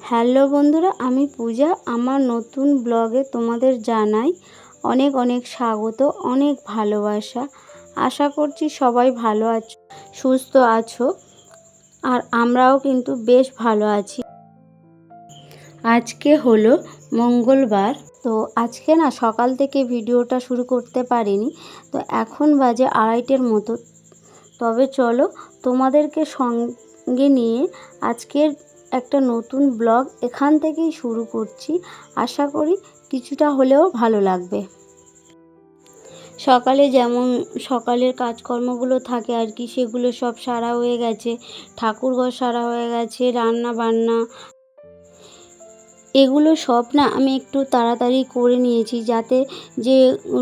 Hello বন্ধুরা, আমি পূজা। আমার নতুন ব্লগে তোমাদের জানাই অনেক অনেক স্বাগত, অনেক ভালোবাসা। আশা করছি সবাই ভালো আছো, সুস্থ আছো, আর আমরাও কিন্তু বেশ ভালো আছি। আজকে হলো মঙ্গলবার, তো আজকে না সকাল থেকে ভিডিওটা শুরু করতে পারিনি, তো এখন বাজে 2:30টার মতো। তবে চলো তোমাদেরকে সঙ্গে নিয়ে আজকের একটা নতুন ব্লগ এখান থেকেই শুরু করছি। আশা করি কিছুটা হলেও ভালো লাগবে। সকালে যেমন সকালের কাজকর্মগুলো থাকে আর কি, সেগুলো সব সারা হয়ে গেছে, ঠাকুরঘর সারা হয়ে গেছে, রান্না বান্না এগুলো সব না আমি একটু তাড়াতাড়ি করে নিয়েছি, যাতে যে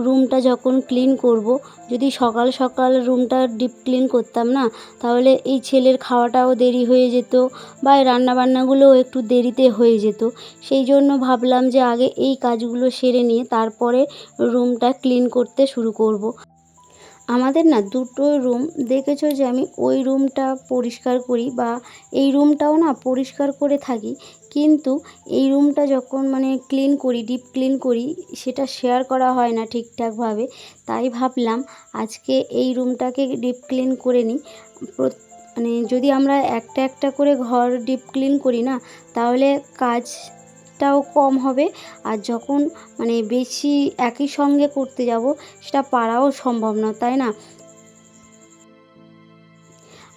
রুমটা যখন ক্লিন করব, যদি সকাল সকাল রুমটা ডিপ ক্লিন করতাম না, তাহলে এই ছেলের খাওয়াটাও দেরি হয়ে যেত, বা রান্নাবান্নাগুলোও একটু দেরিতে হয়ে যেত। সেই জন্য ভাবলাম যে আগে এই কাজগুলো সেরে নিয়ে তারপরে রুমটা ক্লিন করতে শুরু করব। আমাদের না দুটো রুম, দেখেছো যে আমি ওই রুমটা পরিষ্কার করি, বা এই রুমটাও না পরিষ্কার করে থাকি, কিন্তু এই রুমটা যখন ক্লিন করি, ডিপ ক্লিন করি, সেটা শেয়ার করা হয় না ঠিকঠাকভাবে। তাই ভাবলাম আজকে এই রুমটাকে ডিপ ক্লিন করে নিই। যদি আমরা একটা একটা করে ঘর ডিপ ক্লিন করি না, তাহলে কাজটাও কম হবে, আর যখন বেশি একই সঙ্গে করতে যাব, সেটা পারাও সম্ভব না, তাই না?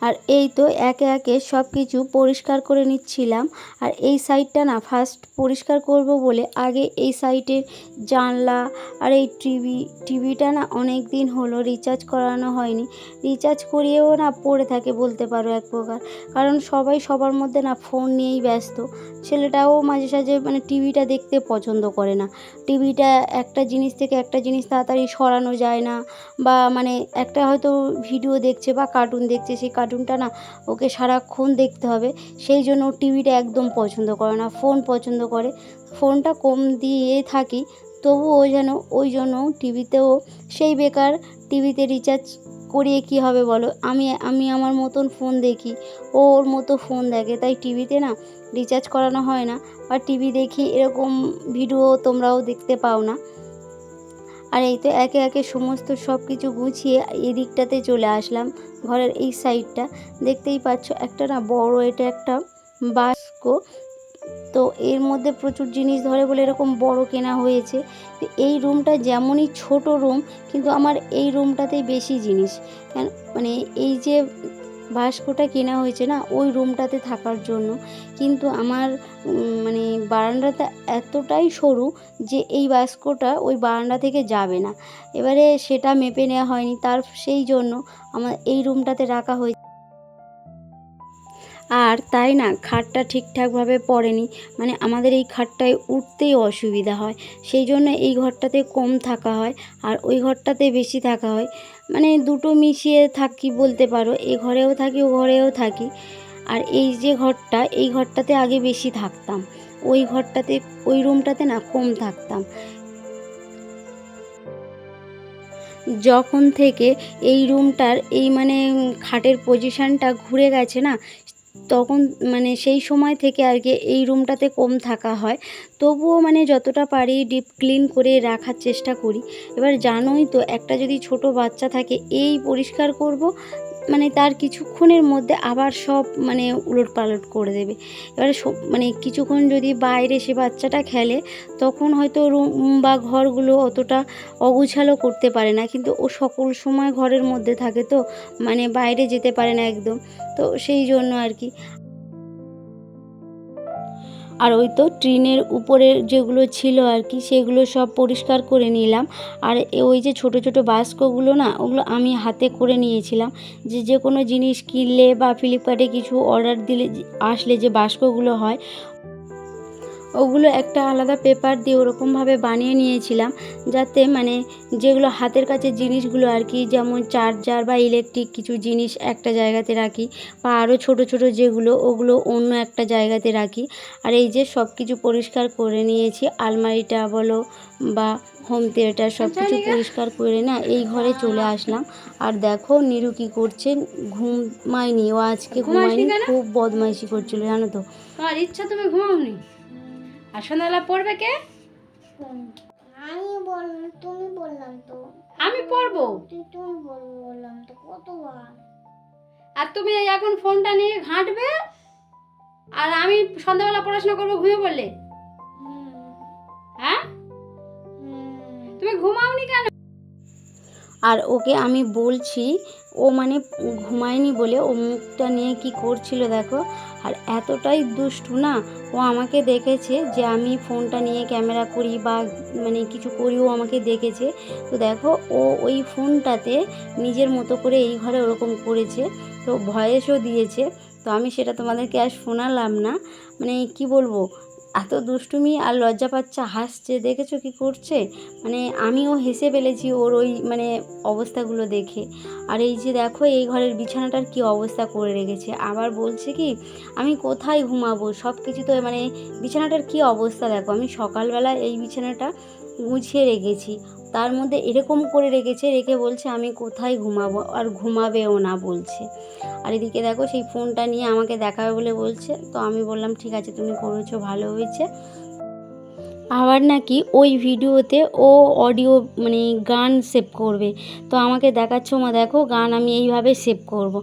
আর এই তো একে একে সব কিছু পরিষ্কার করে নিচ্ছিলাম। আর এই সাইডটা না ফার্স্ট পরিষ্কার করব বলে আগে এই সাইডের জানলা আর এই টিভিটা না অনেক দিন হলো রিচার্জ করানো হয়নি। রিচার্জ করিয়েও না পড়ে থাকে বলতে পারো এক প্রকার, কারণ সবাই সবার মধ্যে না ফোন নিয়েই ব্যস্ত। ছেলেটাও মাঝে সাঝে টিভিটা দেখতে পছন্দ করে না। টিভিটা একটা জিনিস থেকে একটা জিনিস তাড়াতাড়ি সরানো যায় না, বা একটা হয়তো ভিডিও দেখছে বা কার্টুন দেখছে, সেই কার্টুনটা না ওকে সারাক্ষণ দেখতে হবে। সেই জন্য টিভিটা একদম পছন্দ করে না, ফোন পছন্দ করে। ফোনটা কম দিয়ে থাকি, তবুও যেন ওই জন্য টিভিতেও সেই বেকার, টিভিতে রিচার্জ করিয়ে কি হবে বলো? আমি আমার মতন ফোন দেখি, ও ওর মতো ফোন দেখে, তাই টিভিতে না রিচার্জ করানো হয় না, বা টিভি দেখি এরকম ভিডিও তোমরাও দেখতে পাও না। আর এই তো একে একে সমস্ত সব কিছু গুছিয়ে এদিকটাতে চলে আসলাম, ঘরের এই সাইডটা। দেখতেই পাচ্ছ একটা না বড়, এটা একটা বাস্ক, তো এর মধ্যে প্রচুর জিনিস ধরে বলে এরকম বড় কেনা হয়েছে। তো এই রুমটা যেমনই ছোট রুম, কিন্তু আমার এই রুমটাতেই বেশি জিনিস। কেন এই যে বাস্কটা কেনা হয়েছে না ওই রুমটাতে থাকার জন্য, কিন্তু আমার বারান্দাটা এতটাই সরু যে এই বাস্কটা ওই বারান্দা থেকে যাবে না। এবারে সেটা মেপে নেওয়া হয়নি, সেই জন্য আমার এই রুমটাতে রাখা হয়েছে। আর তাই না খাটটা ঠিকঠাকভাবে পড়েনি, আমাদের এই খাটটায় উঠতেই অসুবিধা হয়, সেই জন্য এই ঘরটাতে কম থাকা হয়, আর ওই ঘরটাতে বেশি থাকা হয়। দুটো মিশিয়ে থাকি বলতে পারো, এ ঘরেও থাকি ও ঘরেও থাকি। আর এই যে ঘরটা, এই ঘরটাতে আগে বেশি থাকতাম, ওই রুমটাতে না কম থাকতাম। যখন থেকে এই রুমটার এই খাটের পজিশানটা ঘুরে গেছে না, তখন সেই সময় থেকে আর কি এই রুমটাতে কম থাকা হয়। তবুও যতটা পারি ডিপ ক্লিন করে রাখার চেষ্টা করি। এবার জানোই তো, একটা যদি ছোট বাচ্চা থাকে, এই পরিষ্কার করব, তার কিছুক্ষণের মধ্যে আবার সব উলটপালট করে দেবে। এবারে কিছুক্ষণ যদি বাইরে সে বাচ্চাটা খেলে, তখন হয়তো রুম বা ঘরগুলো অতটা অগুছালো করতে পারে না, কিন্তু ও সকল সময় ঘরের মধ্যে থাকে, তো বাইরে যেতে পারে না একদম। তো সেই জন্য আর কি। আর ওই তো ট্রেনের উপরের যেগুলো ছিল আর কি, সেগুলো সব পরিষ্কার করে নিলাম। আর ওই যে ছোট ছোট বাস্কগুলো না, ওগুলো আমি হাতে করে নিয়েছিলাম, যে কোনো জিনিস কিনলে বা ফ্লিপকার্টে কিছু অর্ডার দিলে আসলে যে বাস্কগুলো হয়, ওগুলো একটা আলাদা পেপার দিয়ে ওরকমভাবে বানিয়ে নিয়েছিলাম, যাতে মানে যেগুলো হাতের কাছে জিনিসগুলো আর কি, যেমন চার্জার বা ইলেকট্রিক কিছু জিনিস একটা জায়গাতে রাখি, বা আরও ছোটো ছোটো যেগুলো ওগুলো অন্য একটা জায়গাতে রাখি। আর এই যে সব কিছু পরিষ্কার করে নিয়েছি, আলমারিটা বলো বা হোম থিয়েটার সব কিছু পরিষ্কার করে না এই ঘরে চলে আসলাম। আর দেখো নিরু কী করছে, ঘুমায়নি ও, আজকে ঘুমায়নি, খুব বদমাইশি করছিল জানো তো। তোমার ইচ্ছা তুমি ঘুমাওনি, আর সন্ধ্যাবেলা পড়বে কে? আমি বললাম, তুমি বললাম তো আমি পড়বো। তুমি বললাম তো কতবার। আর তুমি এখন ফোনটা নিয়ে ঘাঁটবে, আর আমি সন্ধ্যাবেলা পড়াশোনা করবো ঘুমিয়ে পড়লে। হ্যাঁ, তুমি ঘুমাওনি কেন? আর ওকে আমি বলছি, ও মানে ঘুমায়নি বলে ও মুখটা নিয়ে কি করছিল দেখো। আর এতটাই দুষ্টু না, ও আমাকে দেখেছে যে আমি ফোনটা নিয়ে ক্যামেরা করি বা মানে কিছু করি, ও আমাকে দেখেছে। তো দেখো ও ওই ফোনটাতে নিজের মতো করে এই ঘরে ওরকম করেছে, তো ভয়েসও দিয়েছে। তো আমি সেটা তোমাদেরকে আর শোনালাম না, মানে কি বলবো, এত দুষ্টুমি আর লজ্জা পাচ্ছে, হাসছে, দেখেছো কি করছে, মানে আমিও হেসে ফেলেছি ওর ওই মানে অবস্থাগুলো দেখে। আর এই যে দেখো এই ঘরের বিছানাটার কি অবস্থা করে রেখেছে, আবার বলছে কি আমি কোথায় ঘুমাবো, সব কিছু তো মানে বিছানাটার কি অবস্থা দেখো। আমি সকালবেলা এই বিছানাটা গুছিয়ে রেখেছি, তার মধ্যে এরকম করে রেখে বলছে আমি কোথায় ঘুমাবো, আর ঘুমাবেও না বলছে। আর এদিকে দেখো সেই ফোনটা নিয়ে আমাকে দেখাবে বলে বলছে, তো আমি বললাম ঠিক আছে তুমি করেছো, ভালো হয়েছে। আবার নাকি ওই ভিডিওতে ও অডিও মানে গান সেভ করবে, তো আমাকে দেখাচ্ছ মা দেখো গান আমি এইভাবে সেভ করব।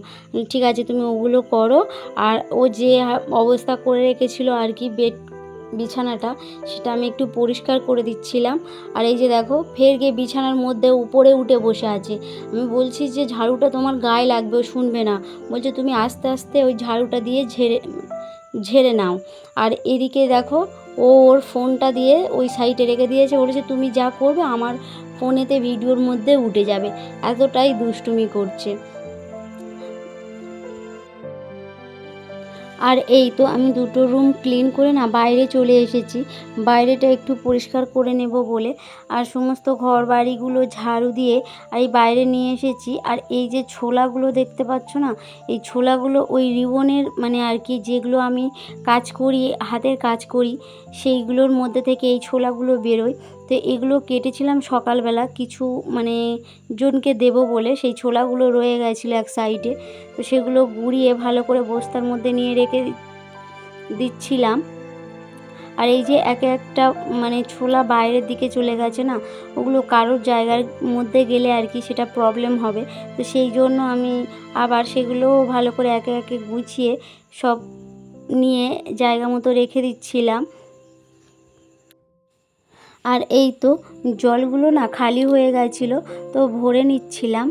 ঠিক আছে তুমি ওগুলো করো। আর ও যে অবস্থা করে রেখেছিল আর কি বিছানাটা, সেটা আমি একটু পরিষ্কার করে দিচ্ছিলাম। আর এই যে দেখো ফের গিয়ে বিছানার মধ্যে উপরে উঠে বসে আছে। আমি বলছি যে ঝাড়ুটা তোমার গায়ে লাগবে, ও শুনবে না, বলছে তুমি আস্তে আস্তে ওই ঝাড়ুটা দিয়ে ঝেড়ে নাও। আর এদিকে দেখো ও ওর ফোনটা দিয়ে ওই সাইডে রেখে দিয়েছে, বলেছে তুমি যা করবে আমার ফোনেতে ভিডিওর মধ্যে উঠে যাবে, এতটাই দুষ্টুমি করছে। আর এই তো আমি দুটো রুম ক্লিন করে না বাইরে চলে এসেছি, বাইরেটা একটু পরিষ্কার করে নেব বলে। আর সমস্ত ঘর বাড়িগুলো ঝাড়ু দিয়ে এই বাইরে নিয়ে এসেছি। আর এই যে ছোলাগুলো দেখতে পাচ্ছ না, এই ছোলাগুলো ওই রিবনের মানে আর কি যেগুলো আমি কাজ করি, হাতের কাজ করি, সেইগুলোর মধ্যে থেকে এই ছোলাগুলো বেরোয়। তো এগুলো কেটেছিলাম সকালবেলা কিছু মানে জনকে দেব বলে, সেই ছোলাগুলো রয়ে গেছিলো এক সাইডে, তো সেগুলো গুঁড়িয়ে ভালো করে বস্তার মধ্যে নিয়ে রেখে দিচ্ছিলাম। আর এই যে একে একটা মানে ছোলা বাইরের দিকে চলে গেছে না, ওগুলো কারোর জায়গার মধ্যে গেলে আর কি সেটা প্রবলেম হবে, তো সেই জন্য আমি আবার সেগুলো ভালো করে একে একে গুছিয়ে সব নিয়ে জায়গা মতো রেখে দিচ্ছিলাম। আর এই তো জলগুলো না খালি হয়ে গেছিলো, তো ভরে নিচ্ছিলাম।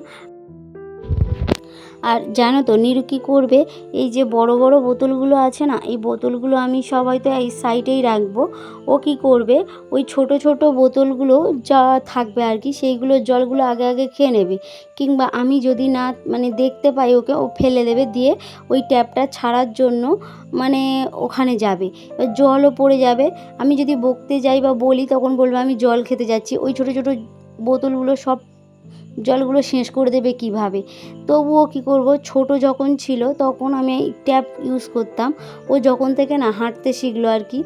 আর জানো তো নিরু কী করবে, এই যে বড় বড় বোতলগুলো আছে না, এই বোতলগুলো আমি সব হয়তো এই সাইডেই রাখবো, ও কী করবে ওই ছোট ছোট বোতলগুলো যা থাকবে আর কি সেইগুলো জলগুলো আগে আগে খেয়ে নেবে, কিংবা আমি যদি না মানে দেখতে পাই ওকে, ও ফেলে দেবে, দিয়ে ওই ট্যাপটা ছাড়ার জন্য মানে ওখানে যাবে, জলও পড়ে যাবে। আমি যদি বকতে যাই বা বলি তখন বলবে আমি জল খেতে যাচ্ছি, ওই ছোট ছোট বোতলগুলো সব জলগুলো শেষ করে দেবে কিভাবে। তবুও কী করব, ছোট যখন ছিল তখন আমি এই ট্যাপ ইউজ করতাম, ও যখন থেকে না হাঁটতে শিখলো আর কি,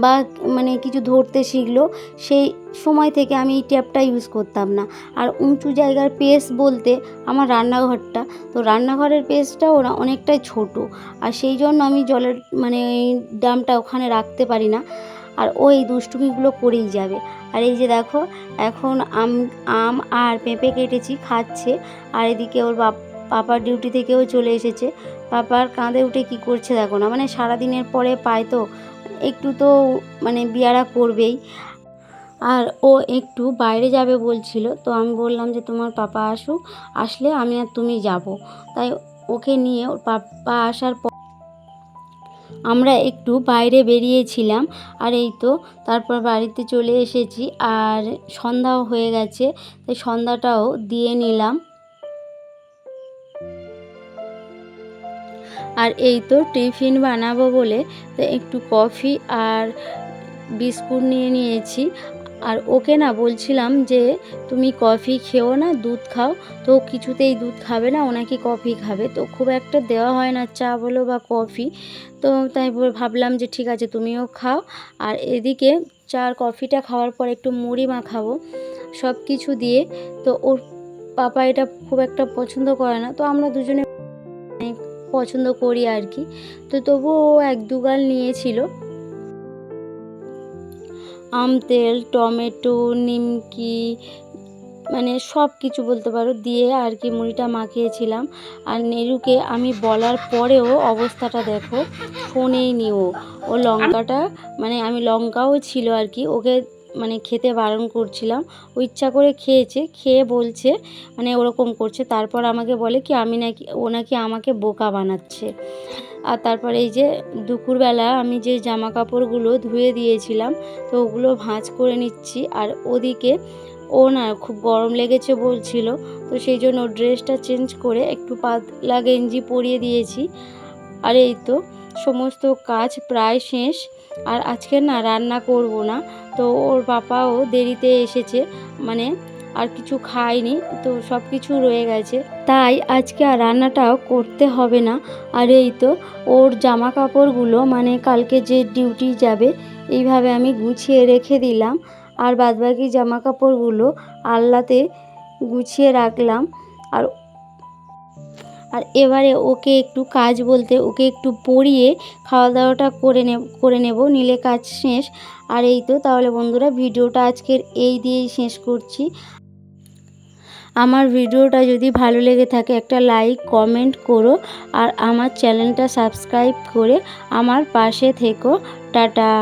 বা মানে কিছু ধরতে শিখলো, সেই সময় থেকে আমি এই ট্যাপটা ইউজ করতাম না। আর উঁচু জায়গার পেস বলতে আমার রান্নাঘরটা, তো রান্নাঘরের পেসটাও না অনেকটাই ছোট, আর সেই জন্য আমি জলের মানে ড্রামটা ওখানে রাখতে পারি না, আর ও এই দুষ্টুমিগুলো করেই যাবে। আর এই যে দেখো এখন আম আর পেঁপে কেটেছি, খাচ্ছে। আর এদিকে ওর পাপার ডিউটি থেকেও চলে এসেছে, পাপার কাঁধে উঠে কি করছে দেখো না, মানে সারাদিনের পরে পায় তো একটু তো মানে বিয়ারা করবেই। আর ও একটু বাইরে যাবে বলছিল, তো আমি বললাম যে তোমার পাপা আসুক, আসলে আমি আর তুমি যাব। তাই ওকে নিয়ে ওর পাপা আসার পর আমরা একটু বাইরে বেরিয়েছিলাম। আর এই তো তারপর বাড়িতে চলে এসেছি, আর সন্ধ্যাও হয়ে গেছে, তাই সন্ধ্যাটাও দিয়ে নিলাম। আর এই তো টিফিন বানাবো বলে তো একটু কফি আর বিস্কুট নিয়ে নিয়েছি। আর ওকে না বলছিলাম যে তুমি কফি খেও না, দুধ খাও, তো কিছুতেই দুধ খাবে না, ও নাকি কফি খাবে। তো খুব একটা দেওয়া হয় না চা বলো বা কফি, তো তাই ভাবলাম যে ঠিক আছে তুমিও খাও। আর এদিকে চা আর কফিটা খাওয়ার পর একটু মুড়ি মাখাবো সব কিছু দিয়ে। তো ওর পাপা এটা খুব একটা পছন্দ করে না, তো আমরা দুজনে পছন্দ করি আর কি। তো তবুও ও 1-2 গাল নিয়েছিল। আম তেল, টমেটো, নিমকি, মানে সব কিছু বলতে পারো দিয়ে আর কি মুড়িটা মাখিয়েছিলাম। আর নেরুকে আমি বলার পরেও অবস্থাটা দেখো, শোনেই নি ও লঙ্কাটা, মানে আমি লঙ্কাও ছিল আর কি, ওকে মানে খেতে বারণ করছিলাম, ও ইচ্ছা করে খেয়েছে, খেয়ে বলছে মানে ওরকম করছে। তারপর আমাকে বলে কি ও নাকি আমাকে বোকা বানাচ্ছে। আর তারপরে এই যে দুপুরবেলা আমি যে জামা কাপড়গুলো ধুয়ে দিয়েছিলাম তো ওগুলো ভাঁজ করে নিচ্ছি। আর ওদিকে ও না খুব গরম লেগেছে বলছিল, তো সেই জন্য ড্রেসটা চেঞ্জ করে একটু পাতলা গেঞ্জি পরিয়ে দিয়েছি। আর এই তো সমস্ত কাজ প্রায় শেষ। আর আজকে না রান্না করব না, তো ওর পাপাও দেরিতে এসেছে, মানে আর কিছু খায়নি, তো সব কিছু রয়ে গেছে, তাই আজকে আর রান্নাটাও করতে হবে না। আর এই তো ওর জামা কাপড়গুলো মানে কালকে যে ডিউটি যাবে এইভাবে আমি গুছিয়ে রেখে দিলাম। আর বাদবাকি জামা কাপড়গুলো আলনাতে গুছিয়ে রাখলাম। আর আর এবারে ওকে একটু কাজ বলতে ওকে একটু পরিয়ে খাওয়া দাওয়াটা করে নেব, নিলে কাজ শেষ। আর এই তো তাহলে বন্ধুরা ভিডিওটা আজকের এই দিয়েই শেষ করছি। আমার ভিডিওটা যদি ভালো লেগে থাকে একটা লাইক কমেন্ট করো, আর আমার চ্যানেলটা সাবস্ক্রাইব করে আমার পাশে থেকো। টাটা।